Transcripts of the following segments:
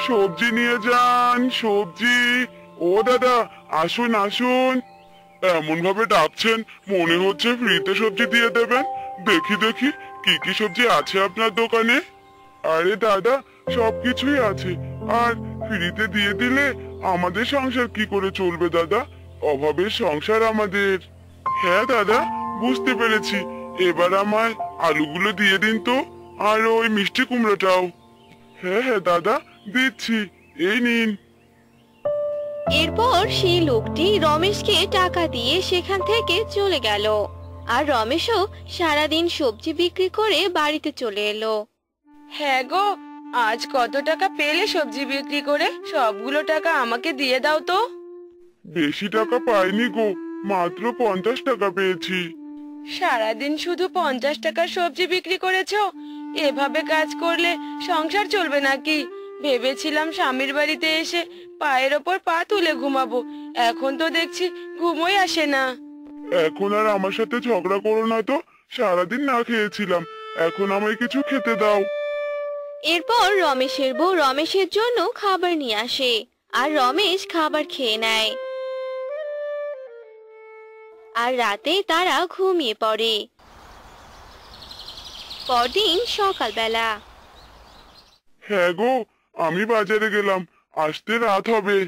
সবজি নিয়ে যান, সবজি। ও দাদা, আসুন আসুন। এমন ভাবে ডাকছেন, মনে হচ্ছে ফ্রিতে সবজি দিয়ে দেবেন। দেখি দেখি, কি কি সবজি আছে আপনার দোকানে? আরে দাদা, সবকিছুই আছে। আর ফ্রিতে দিয়ে দিলে আমাদের সংসার কি করে চলবে দাদা? অভাবের সংসার আমাদের। হ্যাঁ দাদা, বুঝতে পেরেছি। এবার আমায় আলুগুলো দিয়ে দিন তো, আর ওই মিষ্টি কুমড়োটাও। হ্যাঁ হ্যাঁ দাদা, দিচ্ছি। এই নিন। এরপর সেই লোকটি রমেশকে টাকা দিয়ে সেখান থেকে চলে গেল। আর রমেশও সারাদিন সবজি বিক্রি করে বাড়িতে চলে এলো। হ্যাঁ গো, আজ কত টাকা পেলে সবজি বিক্রি করে? সবগুলো টাকা আমাকে দিয়ে দাও তো। বেশি টাকা পাইনি গো, মাত্র 50 টাকা পেয়েছি। সারাদিন শুধু 50 টাকার সবজি বিক্রি করেছো? এভাবে কাজ করলে সংসার চলবে নাকি? ভেবেছিলাম স্বামীর বাড়িতে এসে পায়ের ওপর পা তুলে ঘুমাবো, এখন তো দেখছি ঘুমোই আসে না। এখন আর আমার সাথে ঝগড়া করো না তো। সারাদিন না খেয়েছিলাম, এখন আমায় কিছু খেতে দাও। এরপর রমেশের বউ রমেশের জন্য খাবার নিয়ে আসে, আর রমেশ খাবার খেয়ে নেয়। আর রাতে তারা ঘুমিয়ে পড়ে। পরদিন সকালবেলা। হ্যাঁ গো, আমি বাজারে গেলাম, আসতে রাত হবে।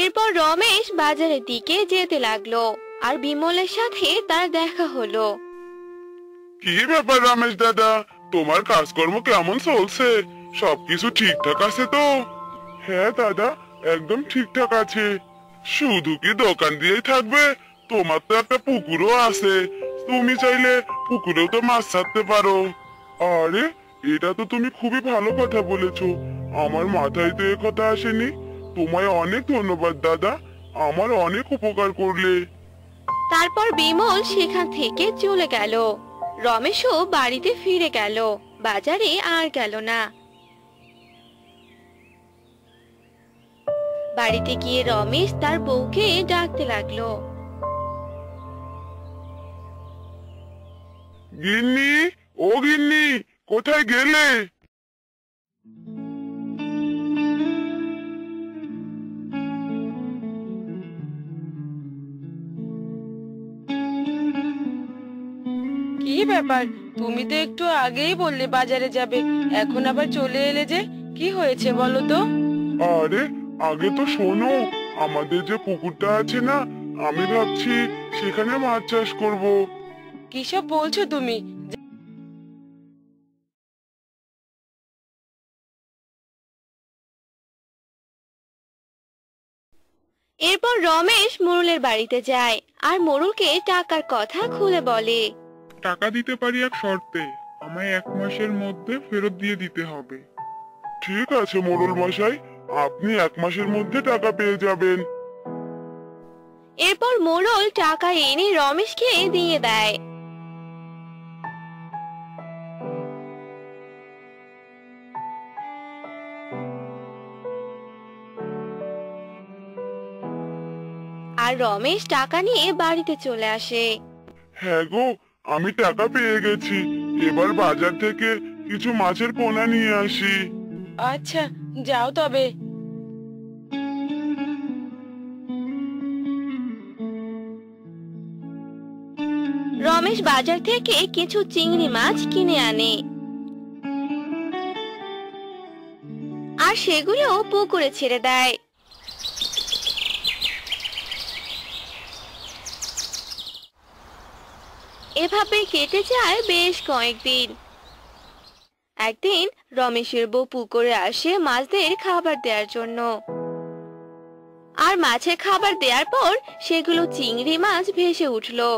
এরপর রমেশ বাজারের দিকে যেতে লাগলো, আর বিমলের সাথে তার দেখা হলো। কি ব্যাপার রমেশ দাদা, তোমার কাজকর্ম কেমন চলছে? সবকিছু ঠিকঠাক আছে তো? হ্যাঁ দাদা, একদম ঠিকঠাক আছে। শুধু কি দোকান দিয়েই থাকবে? তোমার তো একটা পুকুরও আছে, তুমি চাইলে পুকুরেও তো মাছ ছাড়তে পারো। আরে, এটা তো তুমি খুবই ভালো কথা বলেছো। আমার মাথায় তো এ কথা আসেনি। তোমায় অনেক ধন্যবাদ দাদা, আমার অনেক উপকার করলে। তারপর বিমল সেখান থেকে চলে গেল। রমেশও বাড়িতে ফিরে গেল, বাজারে আর গেল না। বাড়িতে গিয়ে রমেশ তার বউকে ডাকতে লাগলো। গিন্নি, ও গিন্নি, কোথায় গেলে? কি ব্যাপার, তুমি তো একটু আগেই বললে বাজারে যাবে, এখন আবার চলে এলে যে? কি হয়েছে বলো তো? আরে, আগে তো শোনো। আমাদের যে পুকুরটা আছে না, আমি ভাবছি সেখানে মাছ চাষ করব। কি সব বলছো তুমি? এরপর রমেশ মোড়লের বাড়িতে যায়, আর মোড়লকে টাকার কথা খুলে বলে। টাকা দিতে পারি এক শর্তে, আমায় 1 মাসের মধ্যে ফেরত দিয়ে দিতে হবে। ঠিক আছে মোড়ল মশাই, আপনি 1 মাসের মধ্যে টাকা পেয়ে যাবেন। এরপর মোড়ল টাকা এনে রমেশকে দিয়ে দেয়। আর রমেশ টাকা নিয়ে বাড়িতে চলে আসে। হ্যাঁ গো, আমি টাকা পেয়ে গেছি। এবার বাজার থেকে কিছু মাছের পোনা নিয়ে আসি। আচ্ছা, যাও তবে। রমেশ বাজার থেকে কিছু চিংড়ি মাছ কিনে আনে, আর সেগুলো পুকুরে ছেড়ে দেয়। এভাবে কেটে যায় বেশ কয়েকদিন। একদিন রমেশের বউ পুকুরে আসে মাছদের খাবার দেওয়ার জন্য। আর মাছের খাবার দেওয়ার পর সেগুলো চিংড়ি মাছ ভেসে উঠলো।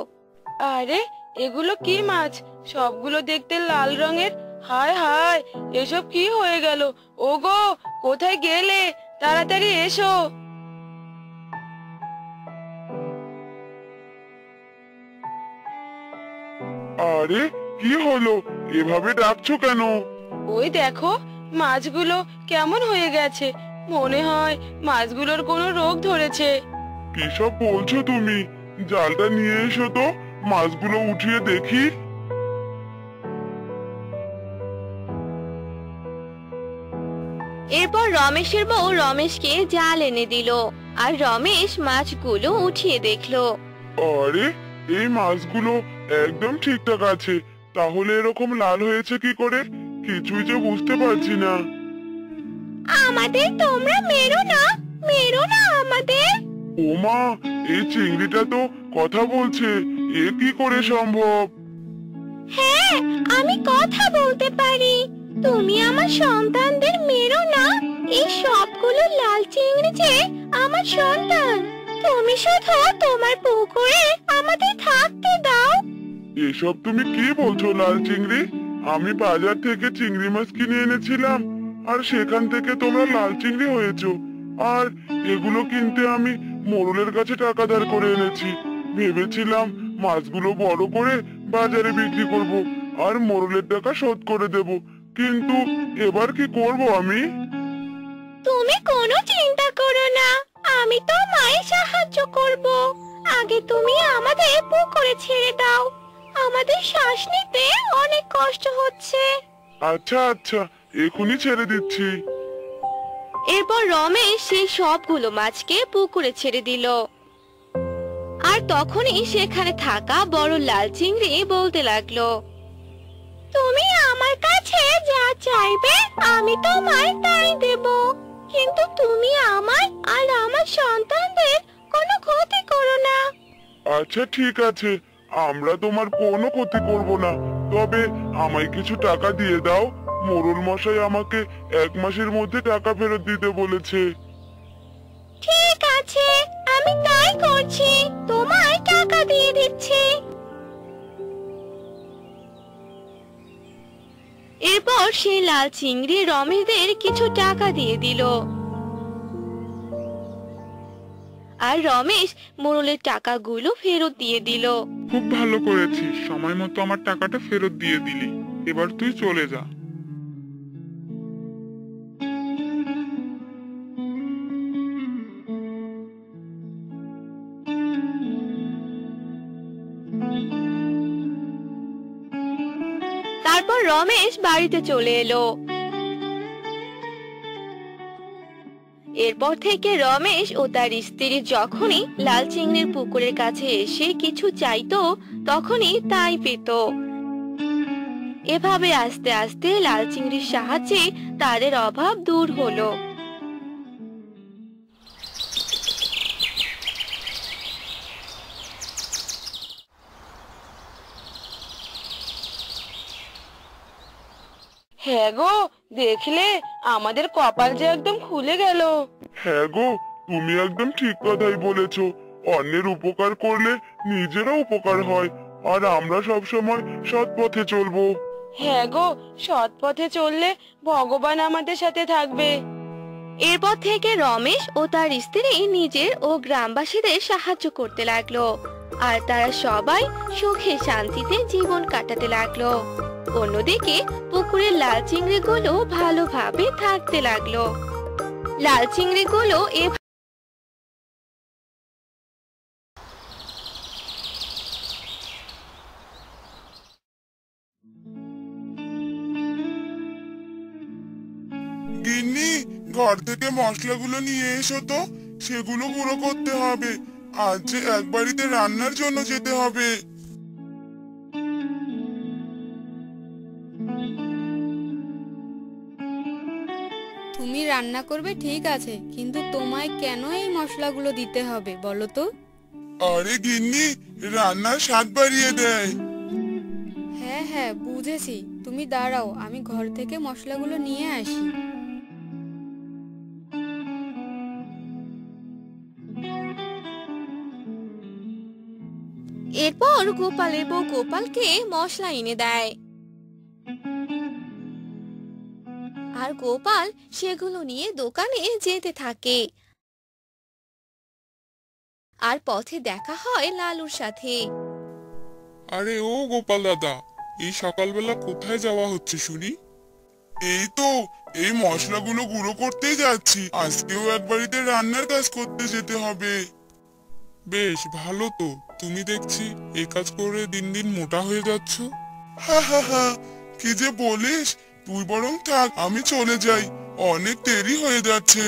আরে, এগুলো কি মাছ? সবগুলো দেখতে লাল রঙের। হায় হায়, এসব কি হয়ে গেল? ওগো, কোথায় গেলে? তাড়াতাড়ি এসো। আরে, কি হলো? এভাবে ডাকছো কেন? ওই দেখো, মাছগুলো কেমন হয়ে গেছে। মনে হয় মাছগুলোর কোনো রোগ ধরেছে। কি সব বলছো তুমি? জালটা নিয়ে এসো তো, মাছগুলো উঠিয়ে দেখি। এরপর রমেশের বউ রমেশকে জাল এনে দিল আর রমেশ মাছগুলো উঠিয়ে দেখলো। আরে এই মাছগুলো একদম ঠিকঠাক আছে, তাহলে এরকম লাল হয়েছে কি করে? কিছুই যে বুঝতে পারছি না। আমাদের তোমরা মেরো না, মেরো না আমাদের। ওমা, এই চিংড়িটা তো কথা বলছে, এ কি করে সম্ভব? হ্যাঁ, আমি কথা বলতে পারি। তুমি আমার সন্তানদের মেরো না। এই সবগুলো লাল চিংড়ি যে আমার সন্তান। তুমি শুধু তোমার পুকুরে আমাদের থাকতে দাও। এসব তুমি কি বলছো লাল চিংড়ি? আমি বাজার থেকে চিংড়ি মাছ কিনে এনেছিলাম, আর সেখান থেকে তোমরা লাল চিংড়ি হয়েছো। আর এগুলো কিনতে আমি মোড়লের কাছে টাকা ধার করে এনেছি। ভেবেছিলাম মাছগুলো বড় করে বাজারে বিক্রি করব আর মোড়লের টাকা শোধ করে দেব, কিন্তু এবার কি করব আমি? তুমি কোনো চিন্তা করো না, আমি তোমায় সাহায্য করব। আগে তুমি আমাদের পুকুরে ছেড়ে দাও, আমাদের শ্বাস নিতে অনেক কষ্ট হচ্ছে। আচ্ছা আচ্ছা, এখনই ছেড়ে দিচ্ছি। এরপর রমেশ সেই সবগুলো মাছকে পুকুরে ছেড়ে দিল। আর তখনই সেখানে থাকা বড় লাল চিংড়ি বলতে লাগলো, তুমি আমার কাছে যা চাইবে আমি তোমায় তাই দেব, কিন্তু তুমি আমার আর আমার সন্তানদের কোনো ক্ষতি করো না। আচ্ছা ঠিক আছে, আমরা তোমার কোনো ক্ষতি করব না, তবে আমায় কিছু টাকা দিয়ে দাও। মোড়ল মশাই আমাকে 1 মাসের মধ্যে টাকা ফেরত দিতে বলেছে। ঠিক আছে, আমি তাই করছি, তোমায় টাকা দিয়ে দিচ্ছি। এরপর সেই লাল চিংড়ি রমেশদের কিছু টাকা দিয়ে দিল। আর রমেশ মোড়লের টাকাগুলো ফেরত দিয়ে দিল। খুব ভালো করেছিস, সময় মতো আমার টাকাটা ফেরত দিয়ে দিলি। এবার তুই চলে যা। তারপর রমেশ বাড়িতে চলে এলো। এরপর থেকে রমেশ ও তার স্ত্রী যখনই লাল চিংড়ির পুকুরের কাছে এসে কিছু চাইতো তখনই তাই পেত। এভাবে আস্তে আস্তে লাল চিংড়ির সাহায্যে তাদের অভাব দূর হলো। হ্যাঁ গো, দেখলে আমাদের কপাল যে একদম খুলে গেল। হ্যাঁ গো, তুমি একদম ঠিক কথাই বলেছো। অন্যের উপকার করলে নিজেরও উপকার হয়, আর আমরা সব সময় সৎ পথে চলবো। হ্যাঁ গো, সৎ পথে চললে ভগবান আমাদের সাথে থাকবে। এরপর থেকে রমেশ ও তার স্ত্রী নিজের ও গ্রামবাসীদের সাহায্য করতে লাগলো, আর তারা সবাই সুখে শান্তিতে জীবন কাটাতে লাগলো। অন্যদিকে পুকুরের লাল চিংড়িগুলো ভালোভাবে থাকতে লাগলো। লাল চিংড়িগুলো গিন্নি, ঘর থেকে মশলাগুলো নিয়ে এসো তো, সেগুলো গুঁড়ো করতে হবে। আজ যে এক বাড়িতে রান্নার জন্য যেতে হবে। তুমি রান্না করবে ঠিক আছে, কিন্তু তোমায় কেন এই মশলাগুলো দিতে হবে বলো তো? আরে গিন্নি, রান্নার স্বাদ বাড়িয়ে দেয়। হ্যাঁ হ্যাঁ বুঝেছি, তুমি দাঁড়াও, আমি ঘর থেকে মশলাগুলো নিয়ে আসি। এরপর গোপালের বউ গোপালকে মশলা এনে দেয়, আর গোপাল সেগুলো নিয়ে দোকানে যেতে থাকে। আর পথে দেখা হয় লালুর সাথে। আরে ও গোপাল দাদা, এই সকালবেলা কোথায় যাওয়া হচ্ছে শুনি? এই তো, এই মশলাগুলো গুঁড়ো করতেই যাচ্ছি। আজকেও এক বাড়িতে রান্নার কাজ করতে যেতে হবে। বেশ ভালো তো, তুমি দেখছি এই কাজ করে দিন দিন মোটা হয়ে যাচ্ছ। হা হা হা, কি যে বলিস, তুই বরং থাক, আমি চলে যাই। অনেক দেরি হয়ে যাচ্ছে।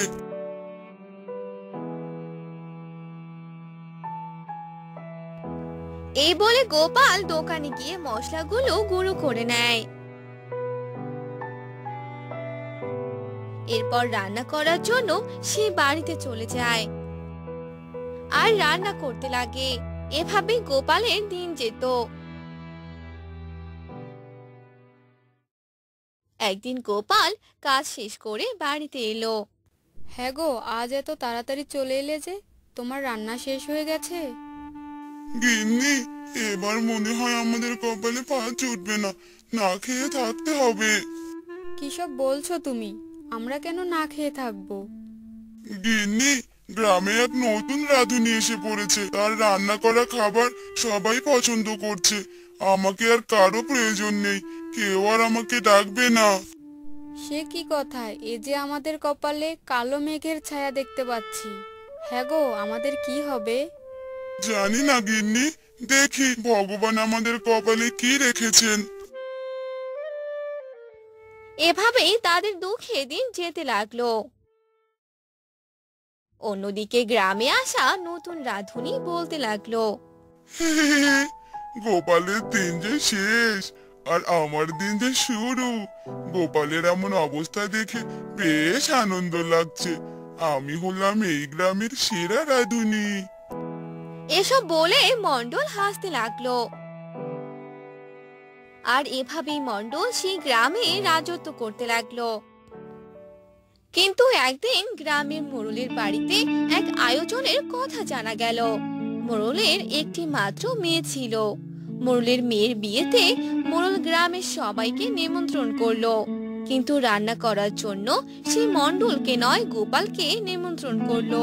এই বলে গোপাল দোকানে গিয়ে মশলাগুলো গুঁড়ো করে নেয়। এরপর রান্না করার জন্য সে বাড়িতে চলে যায় আর রান্না করতে লাগে। এভাবে গোপালের দিন যেত। একদিন গোপাল কাজ শেষ করে বাড়িতে এলো। হ্যাঁ গো, আজ এত তাড়াতাড়ি চলে এলে যে? তোমার রান্না শেষ হয়ে গেছে? গিন্নি, এবার মনে হয় আমাদের কপালে ভাত জুটবে না, না খেয়ে থাকতে হবে। কি সব বলছো তুমি? আমরা কেন না খেয়ে থাকবো? গিন্নি, গ্রামে এক নতুন রাঁধুনি এসে পড়েছে। তার রান্না করা খাবার সবাই পছন্দ করছে। আমাকে আর কারো প্রয়োজন নেই, কেউ আর আমাকে ডাকবে না। সে কি কথা? এ যে আমাদের কপালে কালো মেঘের ছায়া দেখতে পাচ্ছি। হ্যাঁ গো, আমাদের কি হবে? জানি না গিন্নি, দেখি ভগবান আমাদের কপালে কি রেখেছেন। এভাবেই তাদের দুঃখে দিন যেতে লাগলো। অন্যদিকে গ্রামে আসা নতুন রাঁধুনি বলতে লাগলো, গোপালের দিন যে শেষ আর আমার দিন যে শুরু। গোপালের এমন অবস্থা দেখে বেশ আনন্দ লাগছে। আমি হলাম এই গ্রামের সেরা রাঁধুনি। এসব বলে মণ্ডল হাসতে লাগলো। আর এভাবেই মণ্ডল সেই গ্রামে রাজত্ব করতে লাগলো। কিন্তু একদিন গ্রামের মোড়লের বাড়িতে এক আয়োজনের কথা জানা গেল। মোড়লের একটি মাত্র মেয়ে ছিল। মোড়লের মেয়ের বিয়েতে মোড়ল গ্রামের সবাইকে নিমন্ত্রণ করলো, কিন্তু রান্না করার জন্য সে মণ্ডলকে নয় গোপালকে নিমন্ত্রণ করলো।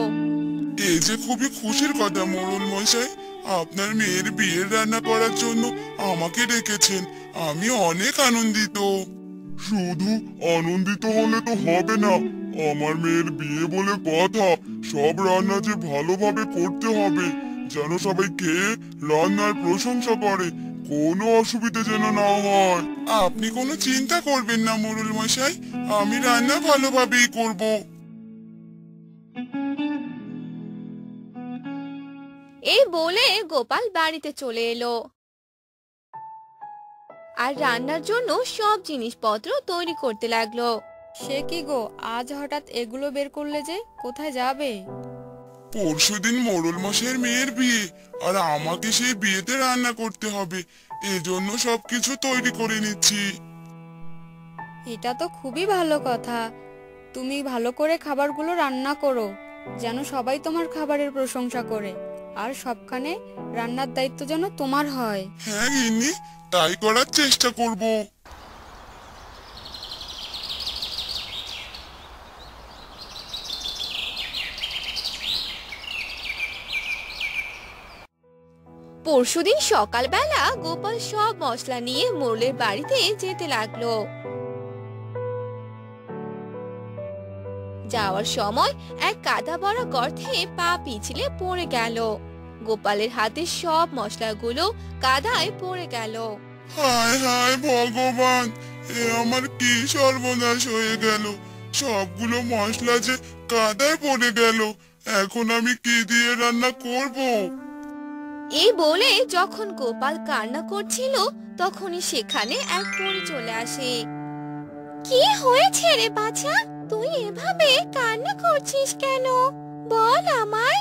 এই যে খুবই খুশির কথা মোড়ল মশাই, আপনার মেয়ের বিয়ের রান্না করার জন্য আমাকে ডেকেছেন। আমি অনেক আনন্দিত। শুধু আনন্দিত হলে তো হবে না, আমার মেয়ের বিয়ে বলে কথা, সব রান্না যে ভালোভাবে করতে হবে, যেন সবাই খেয়ে রান্নার প্রশংসা করে, কোনো অসুবিধা যেন না হয়। আপনি কোনো চিন্তা করবেন না মোড়ল মশাই, আমি রান্না ভালোভাবেই করব। এই বলে গোপাল বাড়িতে চলে এলো আর রান্নার জন্য সব জিনিসপত্র তৈরি করতে লাগলো। সে কি গো, আজ হঠাৎ এগুলো বের করলে যে? কোথায় যাবে? পরশুদিন মোড়ল মশাইয়ের মেয়ের বিয়ে, আর আমাকে সেই বিয়েতে রান্না করতে হবে, এজন্য সবকিছু তৈরি করে নিচ্ছি। এটা তো খুবই ভালো কথা। তুমি ভালো করে খাবারগুলো রান্না করো, যেন সবাই তোমার খাবারের প্রশংসা করে, আর সবখানে রান্নার দায়িত্ব যেন তোমার হয়। হ্যাঁ গিন্নি, তাই করার চেষ্টা করব। পরশুদিন সকালবেলা গোপাল সব মশলা নিয়ে মোড়লের বাড়িতে যেতে লাগলো। যাওয়ার সময় এক কাদা ভরা গর্তে পা পিছলে পড়ে গেল। গোপালের হাতে সব মশলাগুলো কাদায় পড়ে গেল। হায় হায় ভগবান, এ আমার কি সর্বনাশ হয়ে গেল! সবগুলো মশলা যে কাদায় পড়ে গেল, এখন আমি কি দিয়ে রান্না করব? এই বলে যখন গোপাল কান্না করছিল, তখনই সেখানে এক পরী চলে আসে। কি হয়েছে রে বাছা, তুই এভাবে কান্না করছিস কেন? বল আমায়।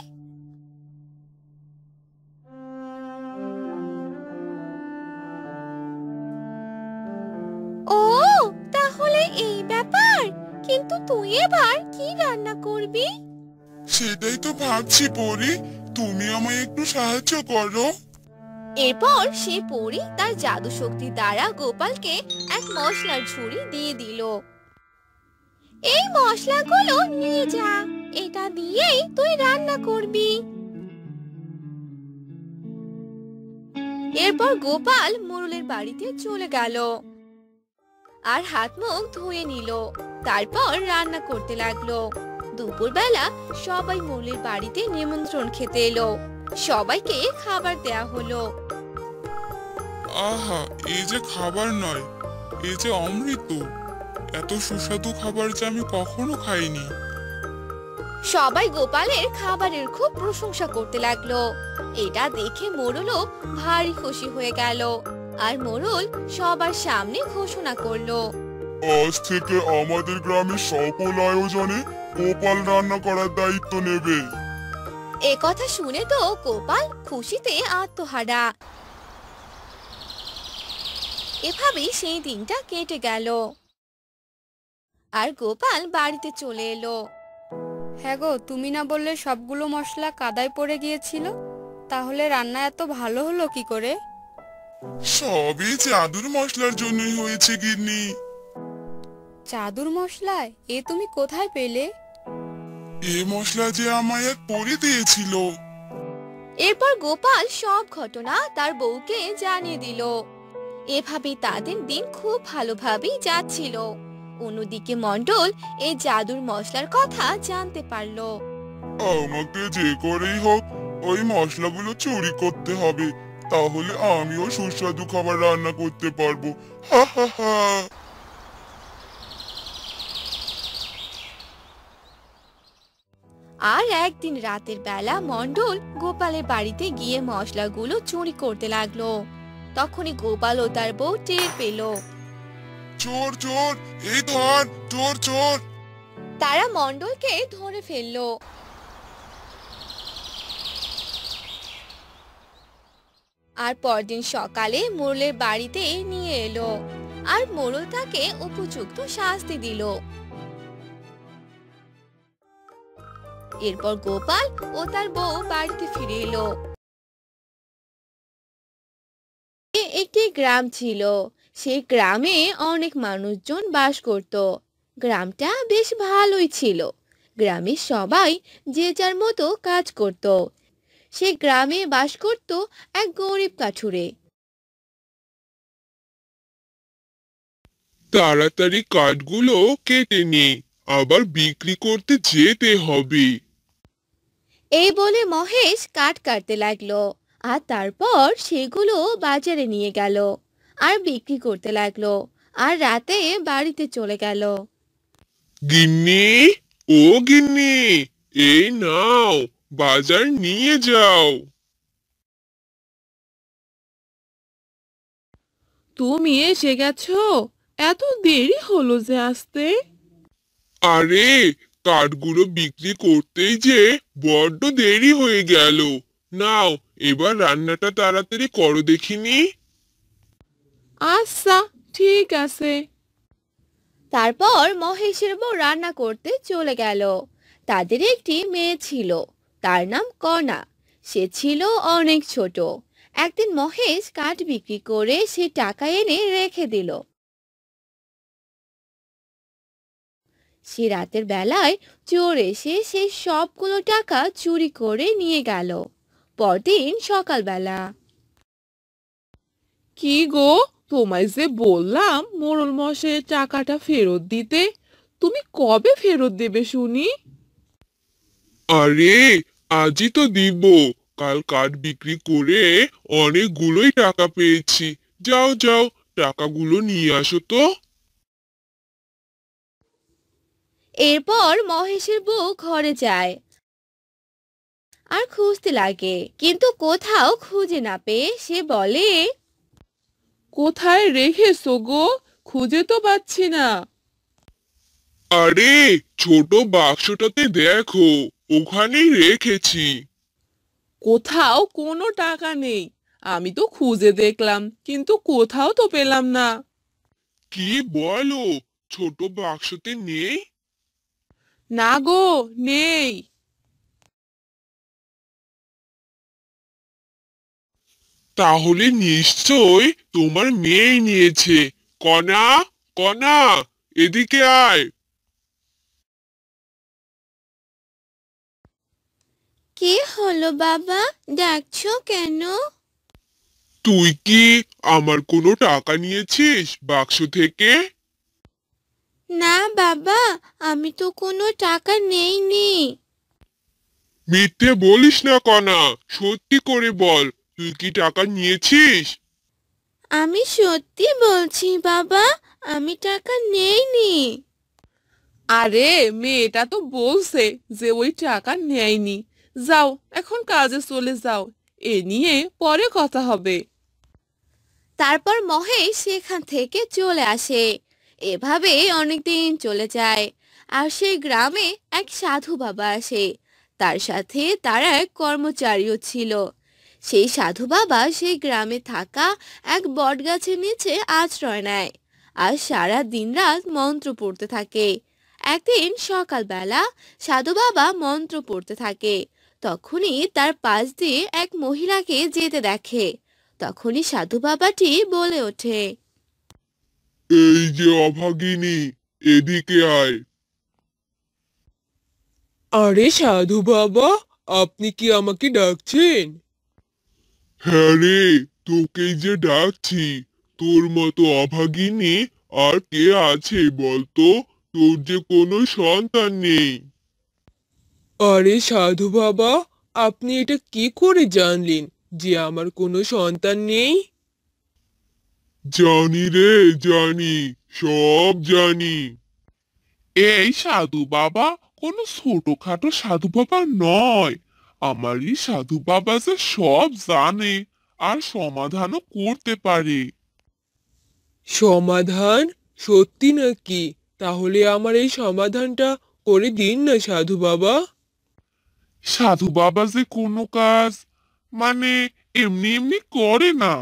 ও, তাহলে এই ব্যাপার। কিন্তু তুই এবার কি রান্না করবি? সেটাই তো ভাবছি পরি, তুমি আমায় একটু সাহায্য করো। এরপর সে পরী তার জাদু শক্তি দ্বারা গোপালকে এক মশলার ঝুড়ি দিয়ে দিল। এই মশলাগুলো নিয়ে যা, এটা দিয়েই তুই রান্না করবি। এরপর গোপাল মোড়লের বাড়িতে চলে গেল আর হাত মুখ ধুয়ে নিল। তারপর রান্না করতে লাগলো। দুপুরবেলা সবাই মোড়লের বাড়িতে নিমন্ত্রণ খেতে এলো। সবাইকে খাবার দেয়া হলো। আহা, এই যে খাবার নয়, এই যে অমৃত। এত সুস্বাদু খাবার যে আমি কখনো খাইনি। সবাই গোপালের খাবারের খুব প্রশংসা করতে লাগলো। এটা দেখে মোড়লও ভারী খুশি হয়ে গেল। আর মোড়ল সবার সামনে ঘোষণা করলো, আজ থেকে আমাদের গ্রামের সকল আয়োজনে গোপাল রান্না করার দায়িত্ব নেবে। এ কথা শুনে তো গোপাল খুশিতে আত্মহারা। এভাবেই সেই দিনটা কেটে গেল। আর গোপাল বাড়িতে চলে এলো। হ্যাঁ গো, তুমি না বললে সবগুলো মশলা কাদায় পড়ে গিয়েছিল? তাহলে রান্না এত ভালো হলো কি করে? সবই জাদুর মশলার জন্যই হয়েছে গিন্নি। জাদুর মশলায়? এ তুমি কোথায় পেলে? এ মশলা যে আমায় এক পরী দিয়েছিল। এরপর গোপাল সব ঘটনা তার বউকে জানিয়ে দিল। এভাবে তাদের দিন খুব ভালোভাবেই যাচ্ছিল। অন্যদিকে মণ্ডল এই জাদুর মশলার কথা জানতে পারলো। আমাকে যে করেই হোক ওই মশলাগুলো চুরি করতে হবে, তাহলে আমিও সুস্বাদু খাবার রান্না করতে পারবো। হা হা হা। আর একদিন রাতের বেলা মণ্ডল গোপালের বাড়িতে গিয়ে মশলাগুলো চুরি করতে লাগলো। তখনই গোপাল ও তার বউ টের পেল। চোর চোর, এই ধর, চোর চোর। তারা মণ্ডলকে ধরে ফেললো। আর পরদিন সকালে মোড়লের বাড়িতে নিয়ে এলো। আর মোড়ল তাকে উপযুক্ত শাস্তি দিল। এরপর গোপাল ও তার বউ বাড়িতে ফিরে এলো। একটি গ্রাম ছিল। সেই গ্রামে অনেক মানুষজন বাস করত। গ্রামটা বেশ ভালোই ছিল। গ্রামের সবাই যে যার মতো কাজ করত। সে গ্রামে বাস করত এক গরিব কাঠুরে। তাড়াতাড়ি কাঠগুলো কেটে নে, আবার বিক্রি করতে যেতে হবে। এই বলে মহেশ কাঠ কাটতে লাগলো। আর তারপর সেগুলো বাজারে নিয়ে গেল আর বিক্রি করতে লাগলো। আর রাতে বাড়িতে চলে গেল। গিন্নি, ও গিন্নি, এই নাও, বাজার নিয়ে যাও। তুমি এসে গেছো? এত দেরি হলো যে আসতে? আরে, কাঠগুলো বিক্রি করতেই যে বড্ড দেরি হয়ে গেল। নাও, এবার রান্নাটা তাড়াতাড়ি করো দেখিনি। আচ্ছা, ঠিক আছে। তারপর মহেশের বউ রান্না করতে চলে গেল। তাদের একটি মেয়ে ছিল, তার নাম কণা। সে ছিল অনেক ছোট। একদিন মহেশ কাঠ বিক্রি করে সে টাকা এনে রেখে দিল। সে রাতের বেলায় চোর এসে সেই সবগুলো টাকা চুরি করে নিয়ে গেল। পরদিন সকালবেলা, কি গো, তোমায় যে বললাম মোড়ল মশাইয়ের টাকাটা ফেরত দিতে, তুমি কবে ফেরত দেবে শুনি? আরে, আজই তো দিব। কাল কাঠ বিক্রি করে অনেকগুলোই টাকা পেয়েছি। যাও যাও, টাকাগুলো নিয়ে আসো তো। এরপর মহেশের বউ ঘরে যায় আর খুঁজতে লাগে, কিন্তু কোথাও খুঁজে না পেয়ে সে বলে, কোথায় রেখেছো গো? খুঁজে তো পাচ্ছি না। আরে, ছোট বাক্সটাতে দেখো, ওখানেই রেখেছি। কোথাও কোনো টাকা নেই। আমি তো খুঁজে দেখলাম, কিন্তু কোথাও তো পেলাম না। কি বলো, ছোট বাক্সতে নেই? না গো, নেই। তাহলে নিশ্চয় তোমার মেয়ে নিয়েছে। কণা, কণা, এদিকে আয়। কি হলো বাবা, ডাকছো কেন? তুই কি আমার কোনো টাকা নিয়েছিস বাক্স থেকে? না বাবা, আমি তো কোনো টাকা নেইনি। মিথ্যে বলিস না কণা, সত্যি করে বল, তুই কি টাকা নিয়েছিস? আমি সত্যি বলছি বাবা, আমি টাকা নেইনি। আরে মেয়েটা তো বলছে যে ওই টাকা নেয়নি। যাও এখন কাজে চলে যাও, এ নিয়ে পরে কথা হবে। তারপর মহেশ সেখান থেকে চলে আসে। এভাবে অনেকদিন চলে যায়। আর সেই গ্রামে এক সাধু বাবা আসে। তার সাথে তার এক কর্মচারীও ছিল। সেই সাধু বাবা সেই গ্রামে থাকা এক বটগাছের নিচে আশ্রয় নেয় আর সারা দিনরাত মন্ত্র পড়তে থাকে। একদিন সকালবেলা সাধু বাবা মন্ত্র পড়তে থাকে। তখনই তার পাশ দিয়ে এক মহিলাকে যেতে দেখে। তখনই সাধু বাবাটি বলে ওঠে, এই যে অভাগিনী, এদিকে আয়। আরে সাধু বাবা, আপনি কি আমাকে ডাকছেন? হ্যাঁ রে, তোকেই যে ডাকছি। তোর মতো অভাগিনী আর কে আছে বলতো? তোর যে কোনো সন্তান নেই। আরে সাধু বাবা, আপনি এটা কি করে জানলেন যে আমার কোনো সন্তান নেই? জানি রে, জানি, সব জানি। এই সাধু বাবা কোনো ছোটখাটো সাধু বাবা নয়। আমার এই সাধু বাবা যে সব জানে আর সমাধানও করতে পারে। সমাধান? সত্যি নাকি? তাহলে আমার এই সমাধানটা করে দিন না সাধু বাবা। সাধু বাবা যে কোনো কাজ মানে এমনি এমনি করে না।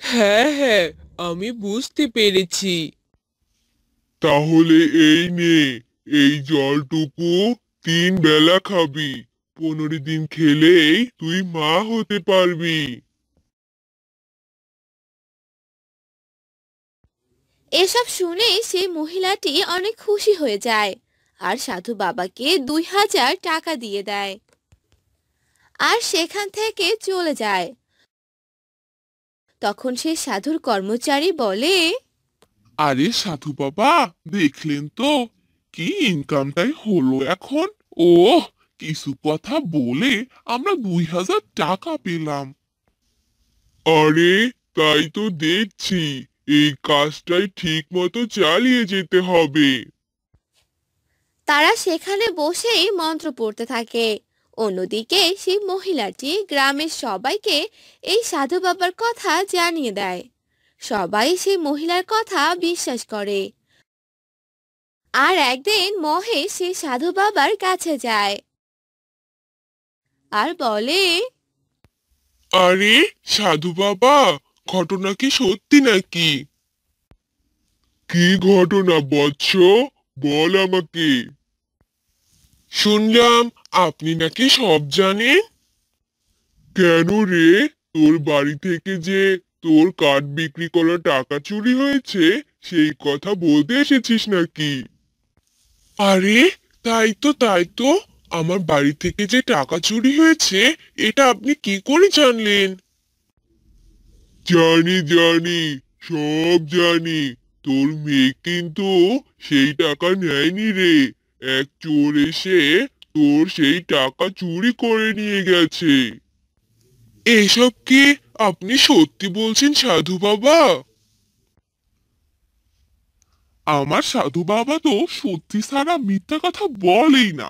হ্যাঁ হ্যাঁ, আমি বুঝতে পেরেছি। তাহলে এই নে, এই জলটুকু 3 বেলা খাবি। 15 দিন খেলেই তুই মা হতে পারবি। এসব শুনে সেই মহিলাটি অনেক খুশি হয়ে যায় আর সাধু বাবাকে 2000 টাকা দিয়ে দেয় আর সেখান থেকে চলে যায়। তখন সেই সাধুর কর্মচারী বলে, আরে সাধু বাবা দেখলেন তো কি ইনকামটাই হলো এখন। ও কিছু কথা বলে আমরা 2000 টাকা পেলাম। আরে তাই তো দেখছি, এই কাজটাই ঠিক মতো চালিয়ে যেতে হবে। তারা সেখানে বসেই মন্ত্র পড়তে থাকে। অন্যদিকে সেই মহিলাটি গ্রামের সবাইকে এই সাধু বাবার কথা জানিয়ে দেয়। সবাই সেই মহিলার কথা বিশ্বাস করে। আর একদিন মহেশ সেই সাধু বাবার কাছে যায় আর বলে, আরে সাধু বাবা, ঘটনা কি সত্যি নাকি? কি ঘটনা বৎস? বল আমাকে। শুনলাম আপনি নাকি সব জানেন। কেন রে, তোর বাড়ি থেকে যে তোর কাঠ বিক্রি করা টাকা চুরি হয়েছে সেই কথা বলতে এসেছিস নাকি? আরে তাই তো, আমার বাড়ি থেকে যে টাকা চুরি হয়েছে এটা আপনি কি করে জানলেন? জানি জানি, সব জানি। তোর মেয়ে কিন্তু সেই টাকা নেয়নি রে। এক চোর এসে তোর সেই টাকা চুরি করে নিয়ে গেছে। এসব কি আপনি সত্যি বলছেন সাধু বাবা? আমার সাধু বাবা তো সত্যি ছাড়া মিথ্যা কথা বলেই না,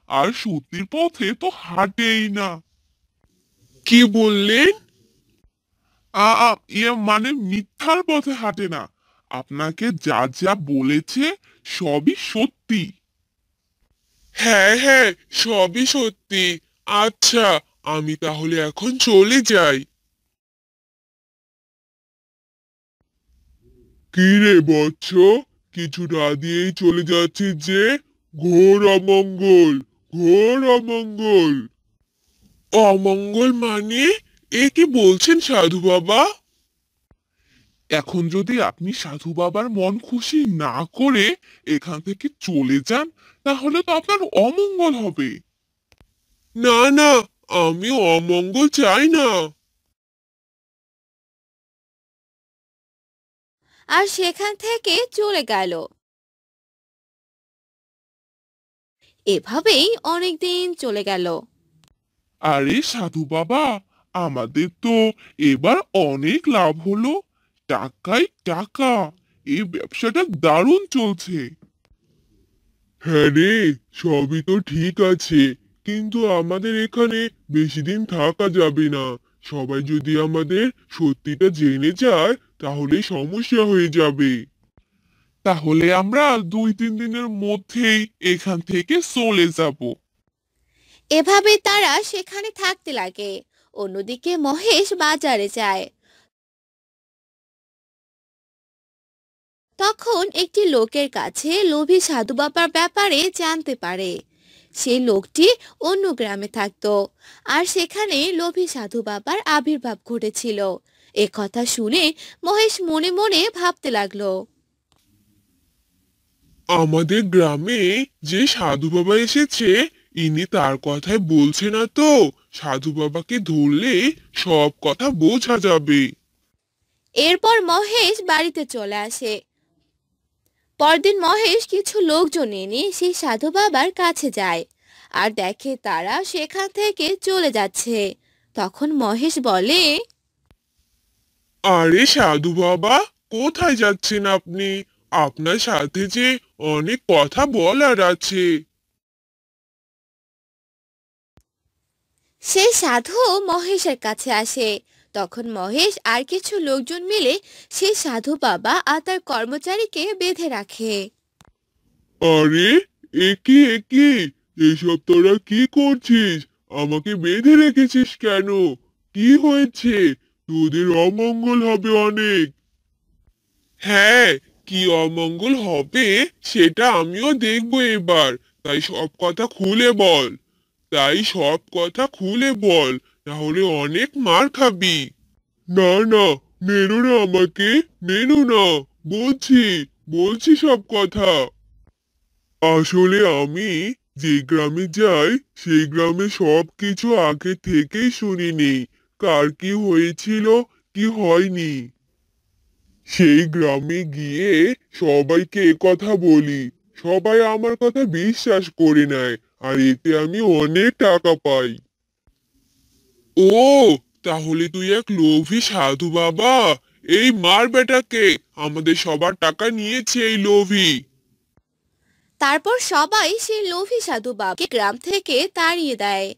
আর সত্যির পথে তো হাঁটেই না। কি বললেন? মানে মিথ্যার পথে হাঁটে না। আপনাকে যা যা বলেছে সবই সত্যি। হ্যাঁ হ্যাঁ, সবই সত্যি। আচ্ছা, আমি তাহলে এখন চলে যাই। কি রে বৎস, কিছু না দিয়েই চলে যাচ্ছিস যে? ঘোর অমঙ্গল, ঘোর অমঙ্গল। অমঙ্গল মানে? এ কি বলছেন সাধু বাবা? এখন যদি আপনি সাধু বাবার মন খুশি না করে এখান থেকে চলে যান, তাহলে তো আপনার অমঙ্গল হবে। না না, আমি অমঙ্গল চাই না। আর সেখান থেকে চলে গেল। এভাবেই অনেক দিন চলে গেল। আরে সাধু বাবা, আমাদের তো এবার অনেক লাভ হলো। টাকাই টাকা, এই ব্যবসাটা দারুণ চলছে। হ্যাঁ রে, সবই তো ঠিক আছে, কিন্তু আমাদের এখানে বেশি দিন থাকা যাবে না। সবাই যদি আমাদের সত্যিটা জেনে যায় তাহলে সমস্যা হয়ে যাবে। তাহলে আমরা 2-3 দিনের মধ্যেই এখান থেকে চলে যাব। এভাবে তারা সেখানে থাকতে লাগে। অন্যদিকে মহেশ বাজারে যায়। তখন একটি লোকের কাছে লোভী সাধু বাবার ব্যাপারে জানতে পারে। সেই লোকটি অন্য গ্রামে থাকতো, আর সেখানে লোভী সাধু বাবার আবির্ভাব ঘটেছিল। এ কথা শুনে মহেশ মনে মনে ভাবতে লাগলো। আমাদের গ্রামে যে সাধু বাবা এসেছে, ইনি তার কথাই বলছে না তো? সাধু বাবাকে ধরলে সব কথা বোঝা যাবে। এরপর মহেশ বাড়িতে চলে আসে। পরদিন মহেশ কিছু লোকজন এনে সেই সাধু বাবার কাছে যায়, আর দেখে তারা সেখান থেকে চলে যাচ্ছে। তখন মহেশ বলে, আরে সাধু বাবা, কোথায় যাচ্ছেন আপনি? আপনার সাথে যে অনেক কথা বলার আছে। সেই সাধু মহেশের কাছে আসে। তখন মহেশ আর কিছু লোকজন মিলে সেই সাধু বাবা আর তার কর্মচারীকে বেঁধে রাখে। আরে, একে একে এসব তোরা কি করছিস? আমাকে বেঁধে রেখেছিস কেন? কি হয়েছে? তোদের অমঙ্গল হবে অনেক। হ্যাঁ, কি অমঙ্গল হবে সেটা আমিও দেখবো এবার। তাই সব কথা খুলে বল। তাই সব কথা খুলে বল, তাহলে অনেক মার খাবি। না না, মেরো না আমাকে, মেরো না। বলছি বলছি সব কথা। আসলে আমি যে গ্রামে যাই সেই গ্রামে সবকিছু আগে থেকেই শুনিনি। কার কি হয়েছিল, কি হয়নি। সেই গ্রামে গিয়ে সবাইকে কথা বলি। সবাই আমার কথা বিশ্বাস করে নেয়, আর এতে আমি অনেক টাকা পাই। ও, তাহলে তুই এক লোভী সাধু বাবা। এই মার বেটাকে, আমাদের সবার টাকা নিয়েছে এই লোভী। তারপর সবাই সেই লোভী সাধু বাবাকে গ্রাম থেকে তাড়িয়ে দেয়।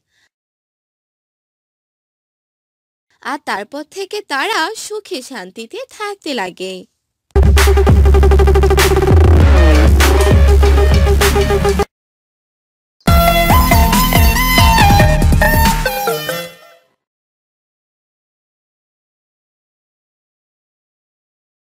আর তারপর থেকে তারা সুখে শান্তিতে থাকতে লাগে।